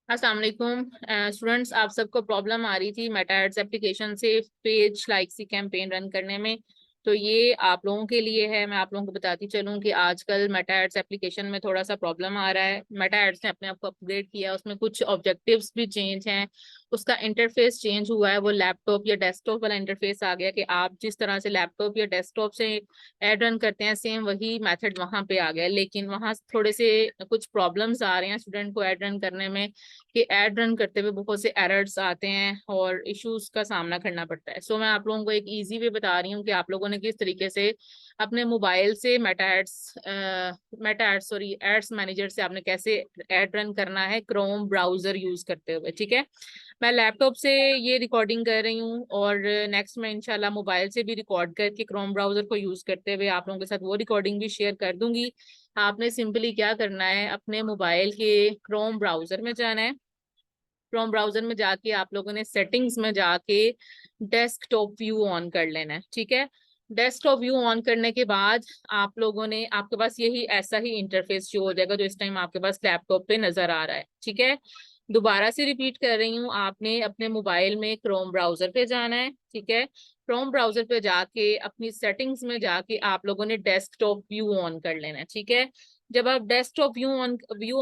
अस्सलाम वालेकुम स्टूडेंट्स, आप सबको प्रॉब्लम आ रही थी मेटा एड्स एप्लीकेशन से पेज लाइक सी कैंपेन रन करने में। तो ये आप लोगों के लिए है। मैं आप लोगों को बताती चलूं कि आजकल मेटा एड्स एप्लीकेशन में थोड़ा सा प्रॉब्लम आ रहा है। मेटा एड्स ने अपने आप को अपग्रेड किया, उसमें कुछ ऑब्जेक्टिव्स भी चेंज हैं, उसका इंटरफेस चेंज हुआ है। वो लैपटॉप या डेस्कटॉप वाला इंटरफेस आ गया कि आप जिस तरह से लैपटॉप या डेस्कटॉप से एड रन करते हैं सेम वही मेथड वहां पे आ गया, लेकिन वहां थोड़े से कुछ प्रॉब्लम्स आ रहे हैं स्टूडेंट को एड रन करने में कि एड रन करते हुए बहुत से एरर्स आते हैं और इश्यूज का सामना करना पड़ता है। सो मैं आप लोगों को एक इजी वे बता रही हूँ कि आप लोगों ने किस तरीके से अपने मोबाइल से meta ads sorry ads manager से आपने कैसे एड रन करना है क्रोम ब्राउजर यूज करते हुए। ठीक है, मैं लैपटॉप से ये रिकॉर्डिंग कर रही हूँ और नेक्स्ट में इंशाल्लाह मोबाइल से भी रिकॉर्ड करके क्रोम ब्राउजर को यूज करते हुए आप लोगों के साथ वो रिकॉर्डिंग भी शेयर कर दूंगी। आपने सिंपली क्या करना है, अपने मोबाइल के क्रोम ब्राउजर में जाना है। क्रोम ब्राउजर में जाके आप लोगों ने सेटिंग्स में जाके डेस्कटॉप व्यू ऑन कर लेना है। ठीक है, डेस्कटॉप व्यू ऑन करने के बाद आप लोगों ने आपके पास यही ऐसा ही इंटरफेस शो हो जाएगा जो इस टाइम आपके पास लैपटॉप पे नजर आ रहा है। ठीक है, दोबारा से रिपीट कर रही हूँ, आपने अपने मोबाइल में क्रोम ब्राउजर पे जाना है। ठीक है, क्रोम ब्राउजर पे जाके अपनी सेटिंग्स में जाके आप लोगों ने डेस्कटॉप व्यू ऑन कर लेना है। ठीक है, जब आप डेस्कटॉप व्यू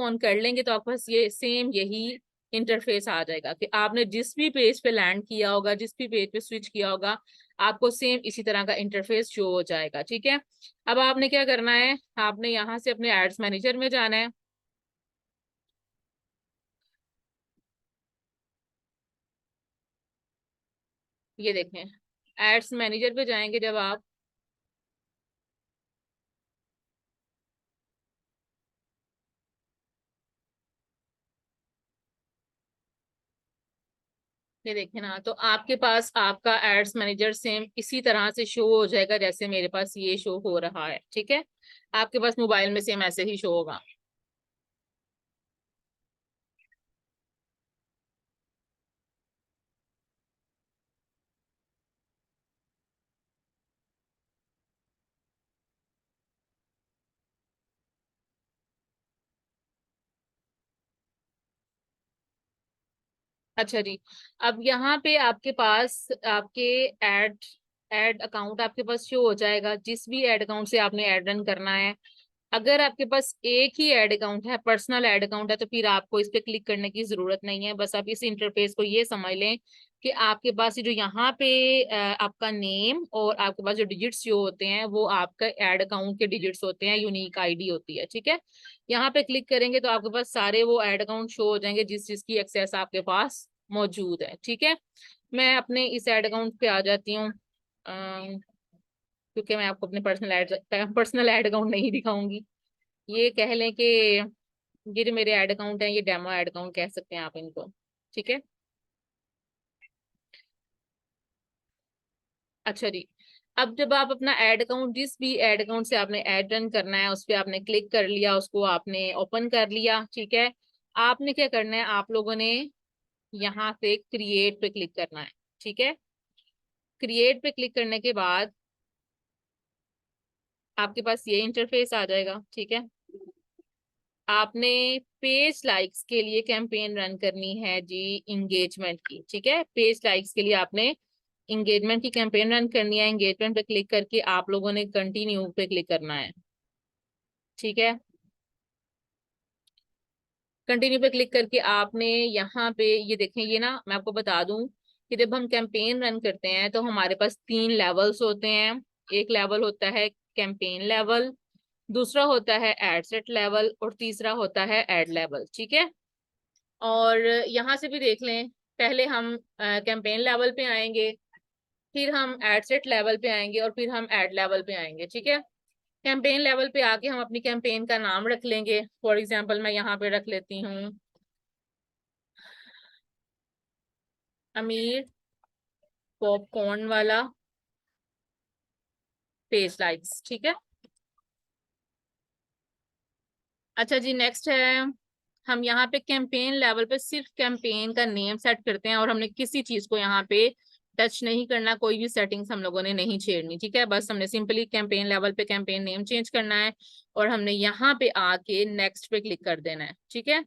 ऑन कर लेंगे तो आपके पास ये सेम यही इंटरफेस आ जाएगा कि आपने जिस भी पेज पे लैंड किया होगा, जिस भी पेज पे स्विच किया होगा, आपको सेम इसी तरह का इंटरफेस शो हो जाएगा। ठीक है, अब आपने क्या करना है, आपने यहाँ से अपने एड्स मैनेजर में जाना है। ये देखें, एड्स मैनेजर पे जाएंगे जब आप, ये देखें ना, तो आपके पास आपका एड्स मैनेजर सेम इसी तरह से शो हो जाएगा जैसे मेरे पास ये शो हो रहा है। ठीक है, आपके पास मोबाइल में सेम ऐसे ही शो होगा। अच्छा जी, अब यहाँ पे आपके पास आपके एड एड अकाउंट आपके पास शो हो जाएगा, जिस भी एड अकाउंट से आपने एड रन करना है। अगर आपके पास एक ही एड अकाउंट है, पर्सनल एड अकाउंट है, तो फिर आपको इस पे क्लिक करने की जरूरत नहीं है। बस आप इस इंटरफेस को ये समझ लें कि आपके पास ये जो यहाँ पे आपका नेम और आपके पास जो डिजिट्स शो होते हैं वो आपका एड अकाउंट के डिजिट्स होते हैं, यूनिक आईडी होती है। ठीक है, यहाँ पे क्लिक करेंगे तो आपके पास सारे वो एड अकाउंट शो हो जाएंगे जिस जिसकी एक्सेस आपके पास मौजूद है। ठीक है, मैं अपने इस एड अकाउंट पे आ जाती हूँ, क्योंकि मैं आपको अपने पर्सनल एड अकाउंट नहीं दिखाऊंगी। ये कह लें कि ये जो मेरे ऐड अकाउंट है ये डेमो ऐड अकाउंट कह सकते हैं आप इनको। ठीक है, अच्छा जी, अब जब आप अपना ऐड अकाउंट जिस भी ऐड अकाउंट से आपने ऐड रन करना है उस पर आपने क्लिक कर लिया, उसको आपने ओपन कर लिया। ठीक है, आपने क्या करना है, आप लोगों ने यहाँ से क्रिएट पे क्लिक करना है। ठीक है, क्रिएट पे क्लिक करने के बाद आपके पास ये इंटरफेस आ जाएगा। ठीक है, आपने पेज लाइक्स के लिए कैंपेन रन करनी है जी, इंगेजमेंट की। ठीक है, पेज लाइक्स के लिए आपने इंगेजमेंट की कैंपेन रन करनी है। इंगेजमेंट पे क्लिक करके आप लोगों ने कंटिन्यू पे क्लिक करना है। ठीक है, कंटिन्यू पे क्लिक करके आपने यहाँ पे ये देखें, ये ना मैं आपको बता दूं कि जब हम कैंपेन रन करते हैं तो हमारे पास 3 लेवल्स होते हैं। एक लेवल होता है कैंपेन लेवल, दूसरा होता है एड सेट लेवल और तीसरा होता है एड लेवल। ठीक है, और यहाँ से भी देख लें, पहले हम कैंपेन लेवल पे आएंगे, फिर हम एड सेट लेवल पे आएंगे और फिर हम एड लेवल पे आएंगे। ठीक है, कैंपेन लेवल पे आके हम अपनी कैंपेन का नाम रख लेंगे। फॉर एग्जांपल मैं यहाँ पे रख लेती हूँ अमीर पॉपकॉर्न वाला पेज लाइक्स। ठीक है, अच्छा जी, नेक्स्ट है, हम यहाँ पे कैंपेन लेवल पे सिर्फ कैंपेन का नेम सेट करते हैं और हमने किसी चीज को यहाँ पे टच नहीं करना, कोई भी सेटिंग्स हम लोगों ने नहीं छेड़नी। ठीक है, बस हमने सिंपली कैंपेन लेवल पे कैंपेन नेम चेंज करना है और हमने यहाँ पे आके नेक्स्ट पे क्लिक कर देना है। ठीक है,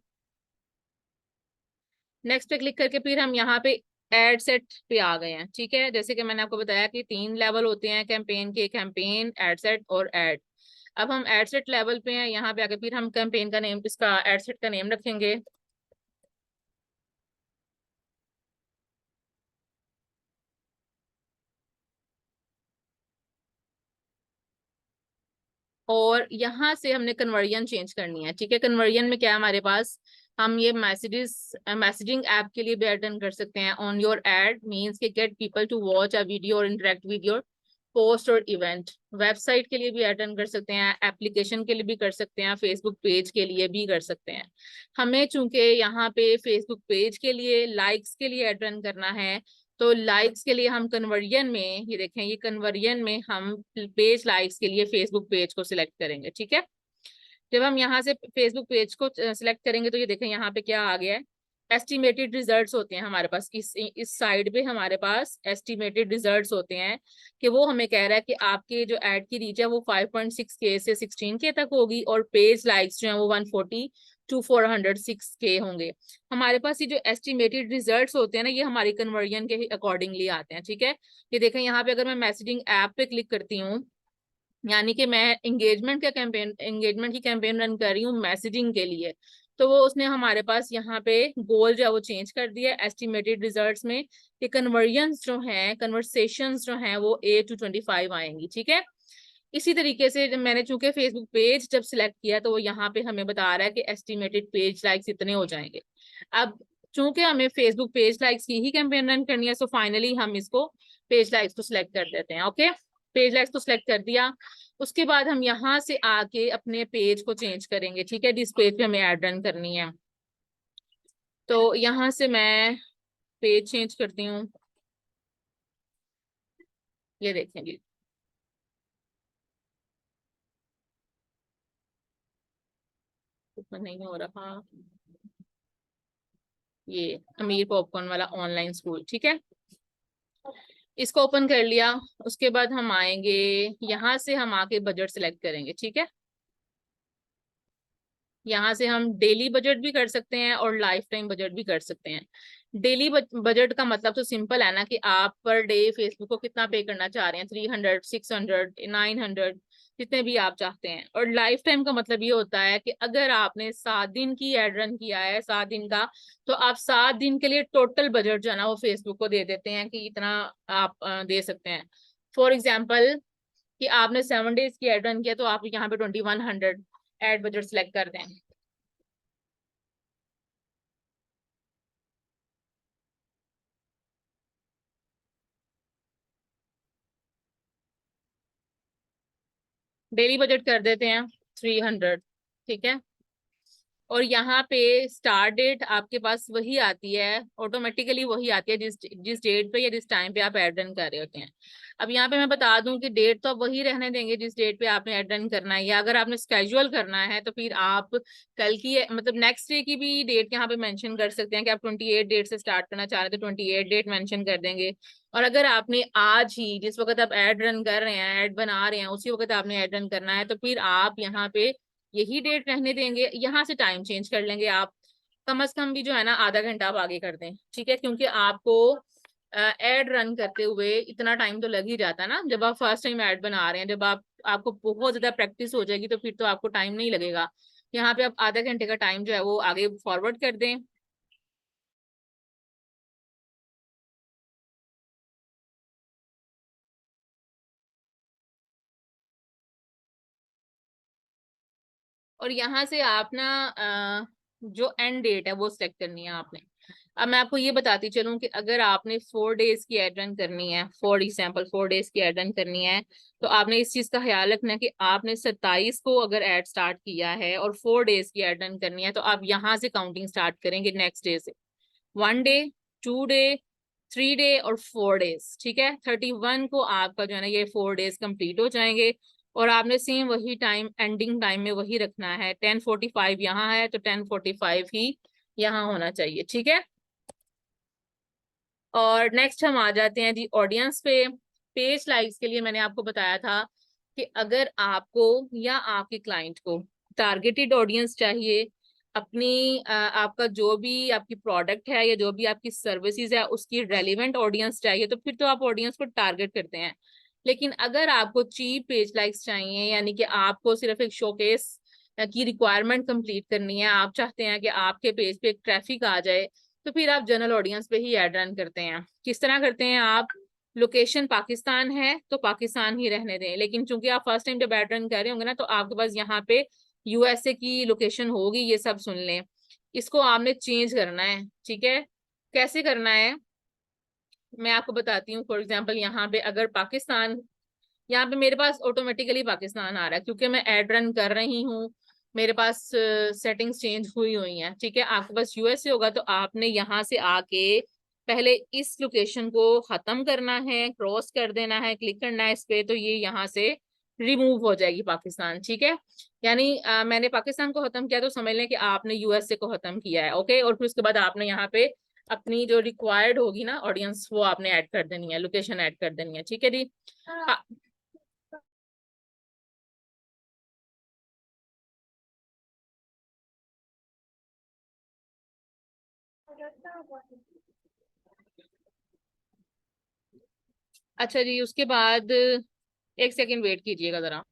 नेक्स्ट पे क्लिक करके फिर हम यहाँ पे एड सेट पे आ गए हैं। ठीक है, जैसे कि मैंने आपको बताया कि 3 लेवल होते हैं कैंपेन के, कैंपेन, एड सेट और एड। अब हम एड सेट लेवल पे हैं, यहाँ पे आके फिर हम कैंपेन का नेम, इसका एड सेट का नेम रखेंगे। और यहाँ से हमने कन्वर्जन चेंज करनी है। ठीक है, कन्वर्जन में क्या है हमारे पास, हम ये मैसेजेस, मैसेजिंग ऐप के लिए भी रिटर्न कर सकते हैं। ऑन योर एड मीन्स के get people to watch a video और इंटरेक्ट विद योर पोस्ट और इवेंट। वेबसाइट के लिए भी रिटर्न कर सकते हैं, एप्लीकेशन के लिए भी कर सकते हैं, फेसबुक पेज के लिए भी कर सकते हैं। हमें चूंकि यहाँ पे फेसबुक पेज के लिए लाइक्स के लिए रिटर्न करना है, तो लाइक्स के लिए हम कन्वर्जन में, ये देखें, ये कन्वर्जन में हम पेज लाइक्स के लिए फेसबुक पेज को सिलेक्ट करेंगे। ठीक है, जब हम यहाँ से फेसबुक पेज को सिलेक्ट करेंगे तो ये देखें यहाँ पे क्या आ गया है, एस्टिमेटेड रिजल्ट्स होते हैं हमारे पास। इस साइड पे हमारे पास एस्टिमेटेड रिजल्ट्स होते हैं कि वो हमें कह रहा है कि आपके जो एड की रीच है वो 5.6K से 16K तक होगी, और पेज लाइक्स जो है वो 140 टू 406K होंगे। हमारे पास ये जो एस्टिमेटेड रिजल्ट्स होते हैं ना, ये हमारी कन्वर्जन के अकॉर्डिंगली आते हैं। ठीक है, ये देखें यहाँ पे अगर मैं मैसेजिंग ऐप पे क्लिक करती हूँ, यानी कि मैं एंगेजमेंट की कैंपेन रन कर रही हूँ मैसेजिंग के लिए, तो वो उसने हमारे पास यहाँ पे गोल जो है वो चेंज कर दिया एस्टिमेटेड रिजल्ट्स में कि कन्वर्जन्स जो हैं, कन्वर्सेशंस जो हैं वो 8 to 25 आएंगी। ठीक है, इसी तरीके से जब मैंने चूंकि फेसबुक पेज जब सिलेक्ट किया तो वो यहाँ पे हमें बता रहा है कि एस्टिमेटेड पेज लाइक्स इतने हो जाएंगे। अब चूंकि हमें फेसबुक पेज लाइक्स की ही कैंपेन रन करनी है, सो फाइनली हम इसको पेज लाइक्स को सिलेक्ट कर देते हैं। ओके, पेज लाइक्स को सिलेक्ट कर दिया, उसके बाद हम यहाँ से आके अपने पेज को चेंज करेंगे। ठीक है, जिस पेज पे हमें ऐड रन करनी है, तो यहाँ से मैं पेज चेंज करती हूँ। ये देखेंगे, नहीं हो रहा, ये अमीर पॉपकॉर्न वाला ऑनलाइन स्कूल। ठीक है, इसको ओपन कर लिया, उसके बाद हम आएंगे, यहाँ से हम आके बजट सिलेक्ट करेंगे। ठीक है, यहाँ से हम डेली बजट भी कर सकते हैं और लाइफ टाइम बजट भी कर सकते हैं। डेली बजट का मतलब तो सिंपल है ना कि आप पर डे फेसबुक को कितना पे करना चाह रहे हैं, 300, 600, 900, जितने भी आप चाहते हैं। और लाइफ टाइम का मतलब ये होता है कि अगर आपने 7 दिन की एड रन किया है, 7 दिन का, तो आप 7 दिन के लिए टोटल बजट जो है ना वो फेसबुक को दे देते हैं कि इतना आप दे सकते हैं। फॉर एग्जाम्पल कि आपने 7 डेज की एड रन किया, तो आप यहाँ पे 2100 एड बजट सेलेक्ट कर दें। डेली बजट कर देते हैं 300। ठीक है, और यहाँ पे स्टार्ट डेट आपके पास वही आती है, ऑटोमेटिकली वही आती है जिस जिस डेट पे या जिस टाइम पे आप एड रन कर रहे होते हैं। अब यहाँ पे मैं बता दूं कि डेट तो आप वही रहने देंगे जिस डेट पे आपने एड रन करना है, या अगर आपने स्केजुअल करना है तो फिर आप कल की मतलब नेक्स्ट डे की भी डेट यहाँ पे मेंशन कर सकते हैं कि आप 28 डेट से स्टार्ट करना चाह रहे हैं तो 28 डेट मेंशन कर देंगे। और अगर आपने आज ही, जिस वक्त आप एड रन कर रहे हैं, एड बना रहे हैं, उसी वक्त आपने एड रन करना है, तो फिर आप यहाँ पे यही डेट रहने देंगे। यहाँ से टाइम चेंज कर लेंगे आप, कम से कम भी जो है ना आधा घंटा आप आगे कर दें। ठीक है, क्योंकि आपको एड रन करते हुए इतना टाइम तो लग ही जाता है ना। जब आप फर्स्ट टाइम एड बना रहे हैं, जब आपको बहुत ज्यादा प्रैक्टिस हो जाएगी तो फिर तो आपको टाइम नहीं लगेगा। यहाँ पे आप आधा घंटे का टाइम जो है वो आगे फॉरवर्ड कर दें। और यहाँ से आप ना जो एंड डेट है वो सिलेक्ट करनी है आपने। अब मैं आपको ये बताती चलूं कि अगर आपने 4 डेज की एड रन करनी है, फॉर एग्जाम्पल 4 डेज की एड रन करनी है, तो आपने इस चीज का ख्याल रखना है कि आपने 27 को अगर एड स्टार्ट किया है और 4 डेज की एड रन करनी है, तो आप यहाँ से काउंटिंग स्टार्ट करेंगे नेक्स्ट डे से। 1 डे, 2 डे, 3 डे और 4 डेज। ठीक है, 31 को आपका जो है ना ये 4 डेज कंप्लीट हो जाएंगे। और आपने सेम वही टाइम, एंडिंग टाइम में वही रखना है। 10:45 यहाँ है तो 10:45 ही यहाँ होना चाहिए। ठीक है, और नेक्स्ट हम आ जाते हैं जी ऑडियंस पे। पेज लाइक्स के लिए मैंने आपको बताया था कि अगर आपको या आपके क्लाइंट को टारगेटेड ऑडियंस चाहिए, आपका जो भी आपकी प्रोडक्ट है या जो भी आपकी सर्विसेज है उसकी रेलिवेंट ऑडियंस चाहिए तो फिर तो आप ऑडियंस को टारगेट करते हैं। लेकिन अगर आपको चीप पेज लाइक्स चाहिए, यानी कि आपको सिर्फ एक शोकेस की रिक्वायरमेंट कंप्लीट करनी है, आप चाहते हैं कि आपके पेज पे एक ट्रैफिक आ जाए, तो फिर आप जनरल ऑडियंस पे ही एड रन करते हैं। किस तरह करते हैं आप? लोकेशन पाकिस्तान है तो पाकिस्तान ही रहने दें, लेकिन चूंकि आप फर्स्ट टाइम जब एड रन कर रहे होंगे ना, तो आपके पास यहाँ पे यूएसए की लोकेशन होगी, ये सब सुन लें। इसको आपने चेंज करना है, ठीक है। कैसे करना है मैं आपको बताती हूँ। फॉर एग्जाम्पल यहाँ पे अगर पाकिस्तान, यहाँ पे मेरे पास ऑटोमेटिकली पाकिस्तान आ रहा है क्योंकि मैं एड रन कर रही हूँ, मेरे पास सेटिंग्स चेंज हुई हुई हैं, ठीक है। आपके पास यूएसए होगा तो आपने यहाँ से आके पहले इस लोकेशन को खत्म करना है, क्रॉस कर देना है, क्लिक करना है इस पे, तो ये यहाँ से रिमूव हो जाएगी पाकिस्तान, ठीक है। यानी मैंने पाकिस्तान को खत्म किया तो समझ लें कि आपने यूएसए को खत्म किया है, ओके। और फिर उसके बाद आपने यहाँ पे अपनी जो रिक्वायर्ड होगी ना ऑडियंस, वो आपने ऐड कर देनी है, लोकेशन ऐड कर देनी है, ठीक है जी। अच्छा जी, उसके बाद एक सेकंड वेट कीजिएगा जरा।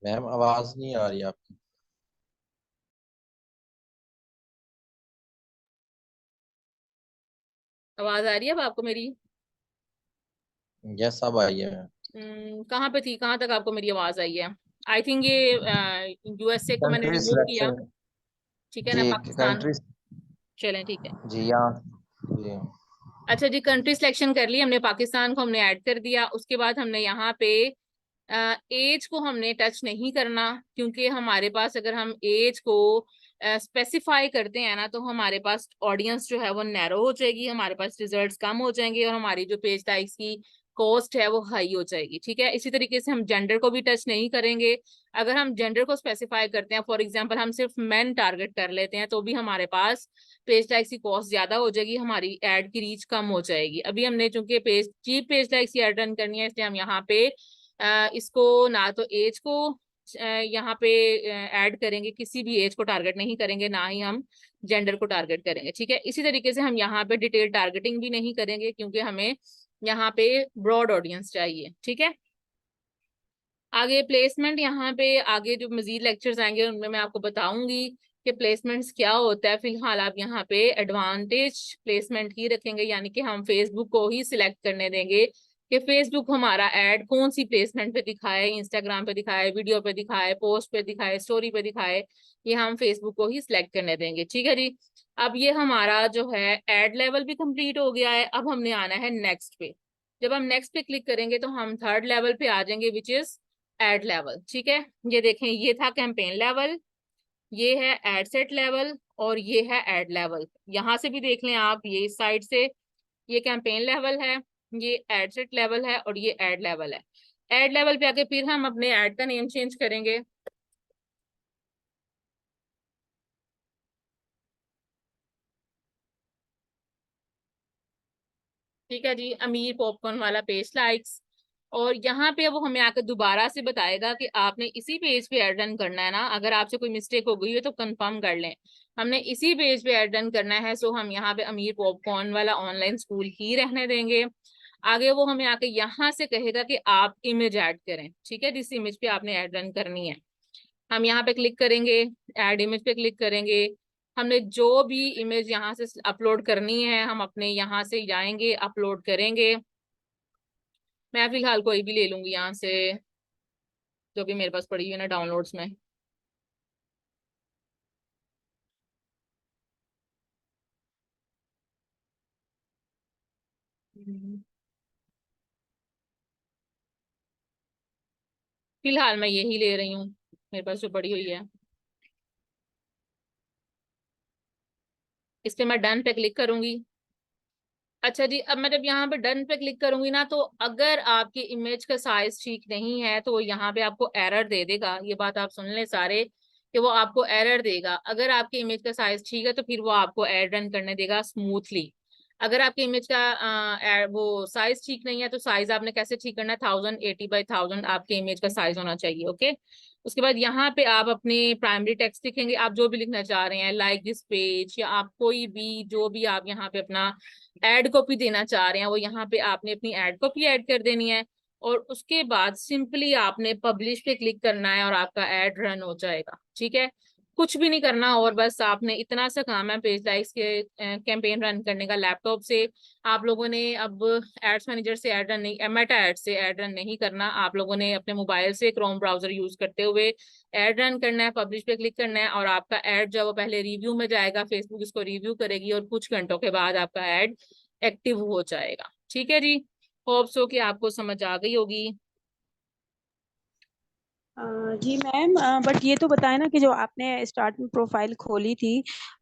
मैम आवाज नहीं आ रही आपकी। आवाज आ रही है अब आपको मेरी? यस अब आई है मैम। कहाँ पे थी, कहाँ तक आपको मेरी आवाज आई है? आई थिंक ये यूएसए को मैंने कंट्री रिमूव किया, सिलेक्शन। ठीक है ना, जी पाकिस्तान। कंट्री। चलें ठीक है। जी यहाँ। जी। अच्छा जी, कंट्री सिलेक्शन कर ली हमने, पाकिस्तान को हमने ऐड कर दिया। उसके बाद हमने यहाँ पे एज को हमने टच नहीं करना, क्योंकि हमारे पास अगर हम एज को स्पेसिफाई करते हैं ना, तो हमारे पास ऑडियंस जो है वो नैरो हो जाएगी, हमारे पास रिजल्ट्स कम हो जाएंगे और हमारी जो पेज लाइक्स की कॉस्ट है वो हाई हो जाएगी, ठीक है। इसी तरीके से हम जेंडर को भी टच नहीं करेंगे। अगर हम जेंडर को स्पेसिफाई करते हैं, फॉर एग्जांपल हम सिर्फ मेन टारगेट कर लेते हैं, तो भी हमारे पास पेज लाइक्स की कॉस्ट ज्यादा हो जाएगी, हमारी एड की रीच कम हो जाएगी। अभी हमने चूंकि पेज चीप पेज लाइक्स की एड रन करनी है, इसलिए हम यहाँ पे इसको ना तो एज को यहाँ पे ऐड करेंगे, किसी भी एज को टारगेट नहीं करेंगे, ना ही हम जेंडर को टारगेट करेंगे, ठीक है। इसी तरीके से हम यहाँ पे डिटेल टारगेटिंग भी नहीं करेंगे, क्योंकि हमें यहाँ पे ब्रॉड ऑडियंस चाहिए, ठीक है। आगे प्लेसमेंट, यहाँ पे आगे जो मजीद लेक्चर्स आएंगे उनमें मैं आपको बताऊंगी कि प्लेसमेंट्स क्या होता है। फिलहाल आप यहाँ पे एडवांटेज प्लेसमेंट ही रखेंगे, यानी कि हम फेसबुक को ही सिलेक्ट करने देंगे कि फेसबुक हमारा ऐड कौन सी प्लेसमेंट पे दिखाए, इंस्टाग्राम पे दिखाए, वीडियो पे दिखाए, पोस्ट पे दिखाए, स्टोरी पे दिखाए, ये हम फेसबुक को ही सिलेक्ट करने देंगे, ठीक है जी। अब ये हमारा जो है एड लेवल भी कंप्लीट हो गया है। अब हमने आना है नेक्स्ट पे। जब हम नेक्स्ट पे क्लिक करेंगे तो हम थर्ड लेवल पे आ जाएंगे, विच इज एड लेवल, ठीक है। ये देखें, ये था कैंपेन लेवल, ये है एड सेट लेवल और ये है एड लेवल। यहां से भी देख लें आप, ये इस साइड से ये कैंपेन लेवल है, ये एड सेट लेवल है और ये एड लेवल है। ऐड लेवल पे आके फिर हम अपने ऐड का नेम चेंज करेंगे। ठीक है जी, अमीर पॉपकॉर्न वाला पेज लाइक्स। और यहाँ पे वो हमें आकर दोबारा से बताएगा कि आपने इसी पेज पे ऐड रन करना है ना। अगर आपसे कोई मिस्टेक हो गई है तो कंफर्म कर लें, हमने इसी पेज पे ऐड रन करना है। सो हम यहाँ पे अमीर पॉपकॉर्न वाला ऑनलाइन स्कूल ही रहने देंगे। आगे वो हमें आके यहाँ से कहेगा कि आप इमेज ऐड करें, ठीक है, जिस इमेज पे आपने ऐड रन करनी है। हम यहाँ पे क्लिक करेंगे, ऐड इमेज पे क्लिक करेंगे। हमने जो भी इमेज यहाँ से अपलोड करनी है हम अपने यहाँ से जाएंगे, अपलोड करेंगे। मैं फिलहाल कोई भी ले लूंगी यहाँ से जो भी मेरे पास पड़ी हुई है ना डाउनलोड्स में। फिलहाल मैं यही ले रही हूँ, मेरे पास जो पड़ी हुई है। इस पे मैं डन पे क्लिक करूंगी। अच्छा जी, अब मैं जब यहाँ पे डन पे क्लिक करूंगी ना, तो अगर आपकी इमेज का साइज ठीक नहीं है तो यहाँ पे आपको एरर दे देगा। ये बात आप सुन लें सारे, कि वो आपको एरर देगा। अगर आपकी इमेज का साइज ठीक है तो फिर वो आपको ऐड रन करने देगा स्मूथली। अगर आपकी इमेज का वो साइज ठीक नहीं है तो साइज आपने कैसे ठीक करना है, 1080 by 1000 आपके इमेज का साइज होना चाहिए। ओके, उसके बाद यहाँ पे आप अपने प्राइमरी टेक्स्ट लिखेंगे, आप जो भी लिखना चाह रहे हैं, लाइक दिस पेज, या आप कोई भी जो भी आप यहाँ पे अपना एड कॉपी देना चाह रहे हैं वो यहाँ पे आपने अपनी एड कॉपी ऐड कर देनी है। और उसके बाद सिंपली आपने पब्लिश पे क्लिक करना है और आपका एड रन हो जाएगा। ठीक है, कुछ भी नहीं करना, और बस आपने इतना सा काम है पेज लाइक्स के कैंपेन रन करने का लैपटॉप से। आप लोगों ने अब एड्स मैनेजर से एड रन नहीं, मेटा एड से एड रन नहीं करना, आप लोगों ने अपने मोबाइल से क्रोम ब्राउजर यूज करते हुए एड रन करना है, पब्लिश पे क्लिक करना है, और आपका एड जो है वो पहले रिव्यू में जाएगा, फेसबुक इसको रिव्यू करेगी और कुछ घंटों के बाद आपका एड एक्टिव हो जाएगा। ठीक है जी, होप सो कि आपको समझ आ गई होगी। जी मैम, बट ये तो बताए ना कि जो आपने स्टार्ट में प्रोफाइल खोली थी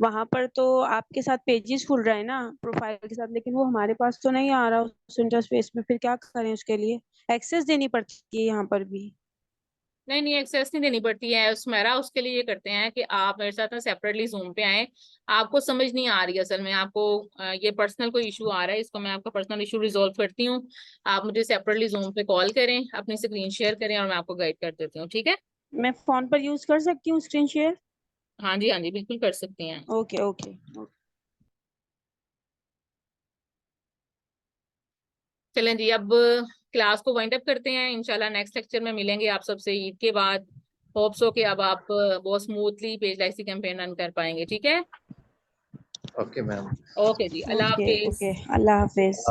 वहां पर तो आपके साथ पेजेस खुल रहे हैं ना प्रोफाइल के साथ, लेकिन वो हमारे पास तो नहीं आ रहा उस इंटरफेस में। फिर क्या करें उसके लिए? एक्सेस देनी पड़ती है यहाँ पर भी? नहीं नहीं, एक्सेस नहीं देनी पड़ती है उसमेरा। उसके लिए ये करते हैं कि आप मेरे साथ ना सेपरेटली जूम पे आए। आपको समझ नहीं आ रही है असल में, आपको ये पर्सनल कोई इशू आ रहा है, इसको मैं आपका पर्सनल इशू रिजोल्व करती हूँ। आप मुझे सेपरेटली जूम पे कॉल करें, अपनी स्क्रीन शेयर करें और मैं आपको गाइड कर देती हूँ। ठीक है, मैं फोन पर यूज कर सकती हूँ स्क्रीन शेयर? हाँ जी, हाँ जी, बिल्कुल कर सकती हैं। Okay okay. चलें जी, अब क्लास को वाइंड अप करते हैं। इंशाल्लाह नेक्स्ट लेक्चर में मिलेंगे आप सबसे ईद के बाद। होप्स हो कि अब आप बहुत smoothly page likes campaign run कर पाएंगे। ठीक है, ओके मैम। ओके जी, अल्लाह ओके हाफिज। ओके, अल्लाह हाफिज।